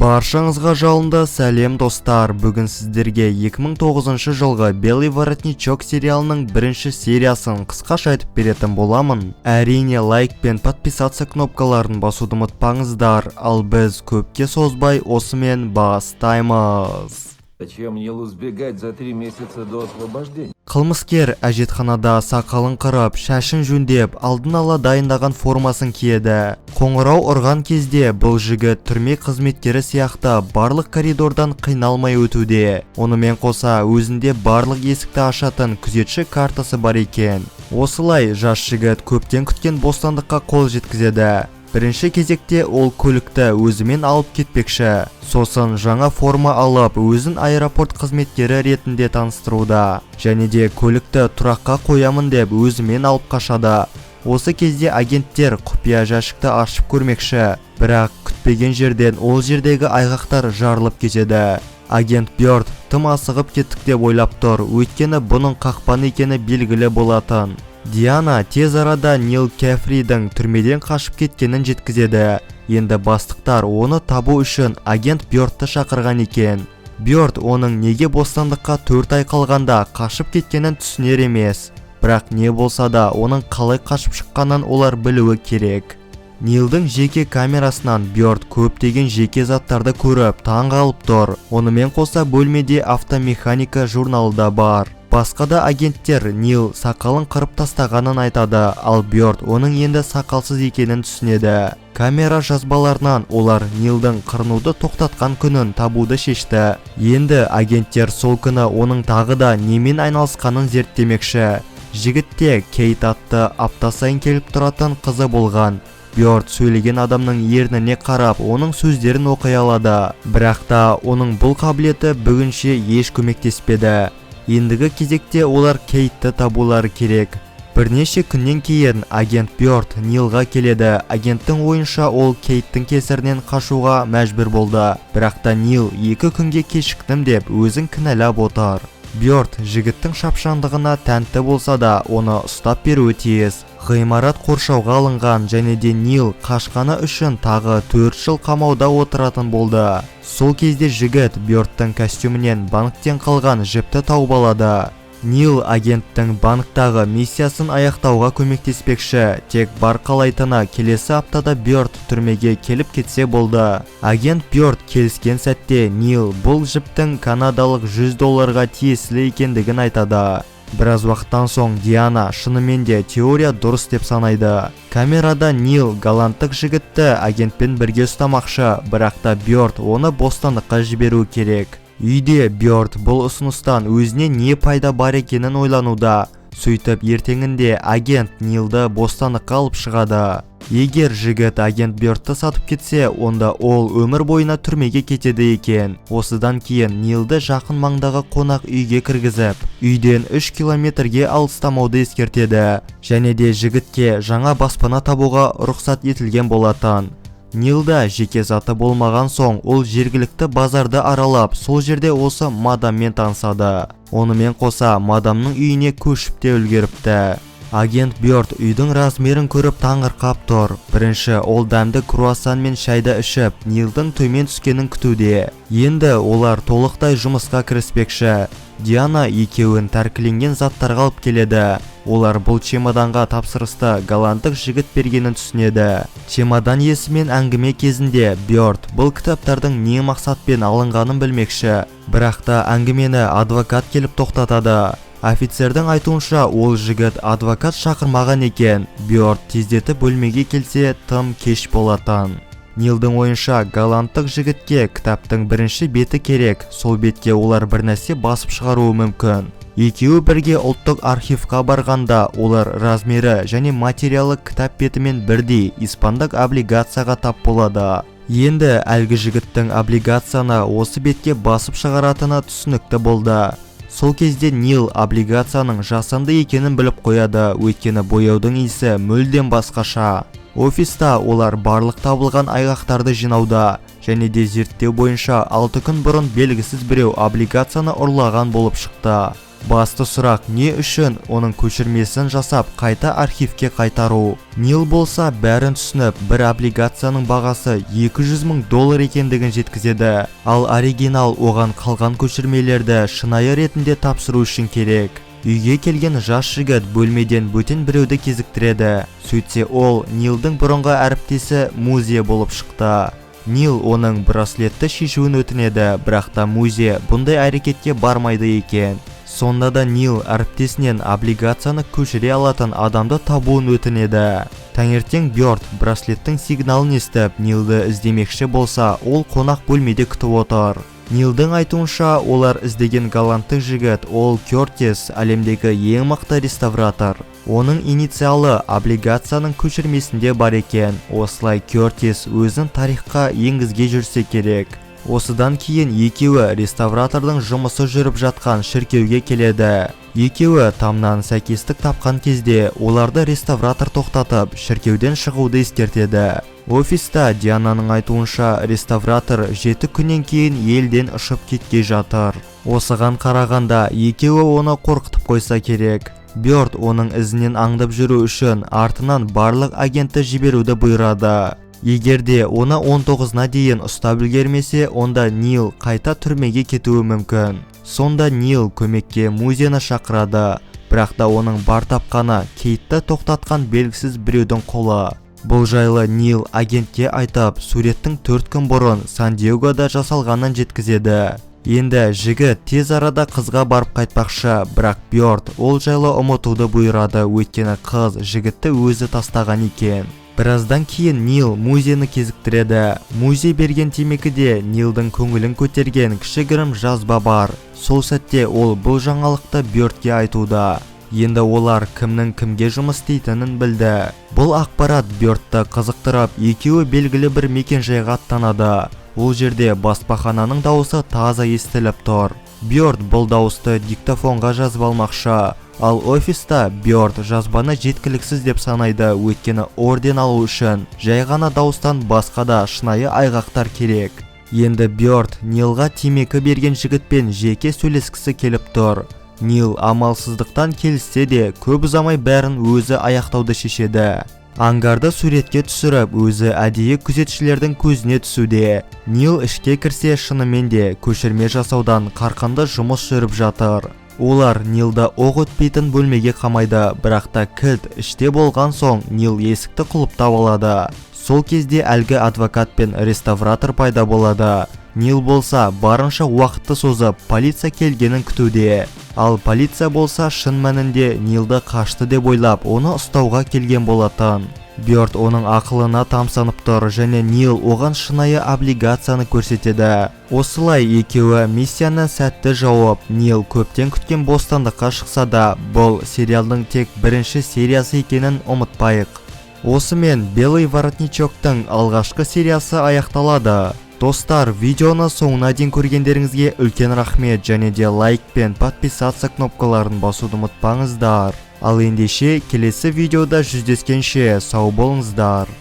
Баршаңызға жалынды сәлем достар. Бүгін сіздерге 2009 жылғы Белый воротничок сериалының бірінші сериясын қысқаша айтып беретін боламын. Әрине лайк пен подписаться кнопкаларын басуды ұмытпаңыздар. Ал біз көпке созбай осымен бастаймыз. Зачем Нилу сбегать за 3 месяца до освобождения? Қылмыскер әжетханада сақалын қырып, шашын жөндеп, алдын ала дайындаған формасын киеді. Қоңырау ұрған кезде бұл жігіт түрме қызметкері сияқты барлық коридордан қиналмай өтуде. Онымен қоса өзінде барлық есікті ашатын күзетші картасы бар екен. Осылай жас жігіт көптен күткен бостандыққа қол жеткізеді. Бірінші кезекте ол көлікті өзімен алып кетпекші. Сосын жаңа форма алып, өзін аэропорт қызметкері ретінде таныстыруда. Және де көлікті тұраққа қоямын деп өзімен алып қашады. Осы кезде агенттер құпия жәшікті ашып көрмекші. Бірақ күтпеген жерден ол жердегі айғақтар жарылып кетеді. Агент Бёрд тым асығып кеттік деп ойлап тұр, өйткені бұның қақпан екені белгілі болатын. Диана тез арада Нил Кефридің түрмеден қашып кеткенін жеткізеді. Енді бастықтар оны табу үшін агент Бёрдті шақырған екен. Бёрд оның неге бостандыққа 4 ай қалғанда қашып кеткенін түсінер емес. Бірақ не болса да оның қалай қашып шыққанын олар білуі керек. Нилдің жеке камерасынан Бёрд көптеген жеке заттарды көріп таң қалып тұр. Онымен қоса бөлмеде автомеханика журналы да бар. Басқа да агенттер Нил сақалын қырып тастағанын айтады, ал Бёрд оның енді сақалсыз екенін түсінеді. Камера жазбаларынан олар Нилдің қырынуды тоқтатқан күнін табуды шешті. Енді агенттер сол күні оның тағы да немен айналысқанын зерттемекші. Жігітте Кейт атты апта сайын келіп тұратын қызы болған. Бёрд сөйлеген адамның ерніне қарап, оның сөздерін оқи алады. Бірақ та оның бұл қабілеті бүгінше еш көмектеспеді. Ендігі кезекте олар Кейтті табулары керек. Бірнеше күннен кейін агент Бёрд Нилға келеді. Агенттің ойынша ол Кейттің кесірінен қашуға мәжбүр болды. Бірақ та Нил 2 күнге кешіктім деп өзін кінәлап отыр. Бёрд жігіттің шапшаңдығына тәнті болса да оны ұстап беруі тиіс. Ғимарат қоршауға алынған және де Нил қашқаны үшін тағы 4 жыл қамауда отыратын болды. Сол кезде жігіт Бёрдтың костюмінен банктен қалған жіпті тауып алады. Нил агенттің банктағы миссиясын аяқтауға көмектеспекші, тек бар қалайтыны келесі аптада Бёрд түрмеге келіп кетсе болды. Агент Бёрд келіскен сәтте Нил бұл жіптің канадалық $100 тиесілі екендігін айтады. Біраз уақыттан соң Диана шынымен де теория дұрыс деп санайды. Камерада Нил голландтық жігітті агентпен бірге ұстамақшы, бірақ та Бёрд оны бостандыққа жіберу керек. Үйде Бёрд бұл ұсыныстан өзіне не пайда бар екенін ойлануда. Сөйтіп ертеңінде агент Нилді бостандыққа алып шығады. Егер жігіт агент Бёрдті сатып кетсе, онда ол өмір бойына түрмеге кетеді екен. Осыдан кейін Нилді жақын маңдағы қонақ үйге кіргізіп, үйден 3 километрге алыстамауды ескертеді. Және де жігітке жаңа баспана табуға рұқсат етілген болатын. Нилда жеке заты болмаған соң, ол жергілікті базарды аралап, сол жерде осы мадаммен танысады. Онымен қоса мадамның үйіне көшіп те үлгеріпті. Агент Бёрд үйдің размерін көріп таңырқап тұр. Бірінші ол дәмді круассан мен шайды ішіп, Нилдің төмен түскенін күтуде. Енді олар толықтай жұмысқа кіріспекші. Диана екеуін тәркіленген заттарға алып келеді. Олар бұл чемоданға тапсырысты голландық жігіт бергенін түсінеді. Чемодан иесімен әңгіме кезінде Бёрд бұл кітаптардың не мақсатпен алынғанын білмекші. Бірақ та әңгімені адвокат келіп тоқтатады. Офицердің айтуынша ол жігіт адвокат шақырмаған екен. Бёрд тездетіп бөлмеге келсе тым кеш болатын. Нилдің ойынша голландтық жігітке кітаптың бірінші беті керек. Сол бетке олар бір нәрсе басып шығаруы мүмкін. Екеуі бірге ұлттық архивқа барғанда олар размері және материалы кітап бетімен бірдей испандық облигацияға тап болады. Енді әлгі жігіттің облигацияны осы бетке басып шығаратыны түсінікті болды. Сол кезде Нил облигацияның жасанды екенін біліп қояды, өйткені бояудың иісі мүлдем басқаша. Офиста олар барлық табылған айғақтарды жинауда, және де зерттеу бойынша 6 күн бұрын белгісіз біреу облигацияны ұрлаған болып шықты. Басты сұрақ не үшін оның көшірмесін жасап қайта архивке қайтару. Нил болса бәрін түсініп, бір облигацияның бағасы $200,000 екендігін жеткізеді. Ал оригинал оған қалған көшірмелерді шынайы ретінде тапсыру үшін керек. Үйге келген жас жігіт бөлмеден бөтен біреуді кезіктіреді. Сөйтсе ол Нилдің бұрынғы әріптесі Музе болып шықты. Нил оның браслетті шешуін өтінеді, бірақ та Музе бұндай әрекетке бармайды екен. Сонда да Нил әріптесінен облигацияны көшіре алатын адамды табуын өтінеді. Таңертең Бёрд браслеттің сигналын естіп, Нилді іздемекші болса, ол қонақ бөлмеде күтіп отыр. Нилдің айтуынша, олар іздеген голландтық жігіт Ол Кертис әлемдегі ең мықты реставратор. Оның инициалы облигацияның көшірмесінде бар екен. Осылай Кертис өзін тарихқа енгізге жүрсе керек. Осыдан кейін екеуі реставратордың жұмысы жүріп жатқан шіркеуге келеді. Екеуі тамнан сәйкестік тапқан кезде оларды реставратор тоқтатып, шіркеуден шығуды ескертеді. Офиста Диананың айтуынша реставратор 7 күннен кейін елден ұшып кеткей жатыр. Осыған қарағанда екеуі оны қорқытып қойса керек. Бёрд оның ізінен аңдып жүру үшін артынан барлық агентті жіберуді бұйырады. Егерде оны 19-на дейін ұстап үлгермесе, онда Нил қайта түрмеге кетуі мүмкін. Сонда Нил көмекке Музені шақырады, бірақ та оның бар тапқаны Кейтті тоқтатқан белгісіз біреудің қолы. Бұл жайлы Нил агентке айтып, суреттің 4 күн бұрын Сан-Диегода жасалғанын жеткізеді. Енді жігіт тез арада қызға барып қайтпақшы, бірақ Бёрд ол жайлы ұмытуды бұйырады, өйткені қыз жігітті өзі тастаған екен. Біраздан кейін Нил Музені кезіктіреді. Музе берген темекіде Нилдің көңілін көтерген кішігірім жазба бар. Сол сәтте ол бұл жаңалықты Бёрдке айтуда. Енді олар кімнің кімге жұмыс істейтінін білді. Бұл ақпарат Бёрдті қызықтырып, екеуі белгілі бір мекенжайға аттанады. Ол жерде баспахананың дауысы таза естіліп тұр. Бёрд бұл дауысты диктофонға жазып алмақшы. Ал офиста Бёрд жазбаны жеткіліксіз деп санайды, өйткені орден алу үшін жай ғана дауыстан басқа да шынайы айғақтар керек. Енді Бёрд Нилға темекі берген жігітпен жеке сөйлескісі келіп тұр. Нил амалсыздықтан келіссе де, көп ұзамай бәрін өзі аяқтауды шешеді. Ангарды суретке түсіріп, өзі әдейі күзетшілердің көзіне түсуде. Нил ішке кірсе, шынымен де көшірме жасаудан қарқынды жұмыс жүріп жатыр. Олар Нилді оқ өтпейтін бөлмеге қамайды, бірақ та кілт іште болған соң Нил есікті құлыптап алады. Сол кезде әлгі адвокат пен реставратор пайда болады. Нил болса барынша уақытты созып полиция келгенін күтуде. Ал полиция болса шын мәнінде Нилді қашты деп ойлап, оны ұстауға келген болатын. Бёрд оның ақылына тамсанып тұр және Нил оған шынайы облигацияны көрсетеді. Осылай екеуі миссияны сәтті жауып, Нил көптен күткен бостандыққа шықса да, бұл сериалдың тек бірінші сериясы екенін ұмытпайық. Осымен Белый воротничоктың алғашқы сериясы аяқталады. Достар, видеоны соңына дейін көргендеріңізге үлкен рахмет және де лайк пен подписаться кнопкаларын басуды ұмытпаңыздар. Ал ендеше келесі видеода жүздескенше сау болыңыздар.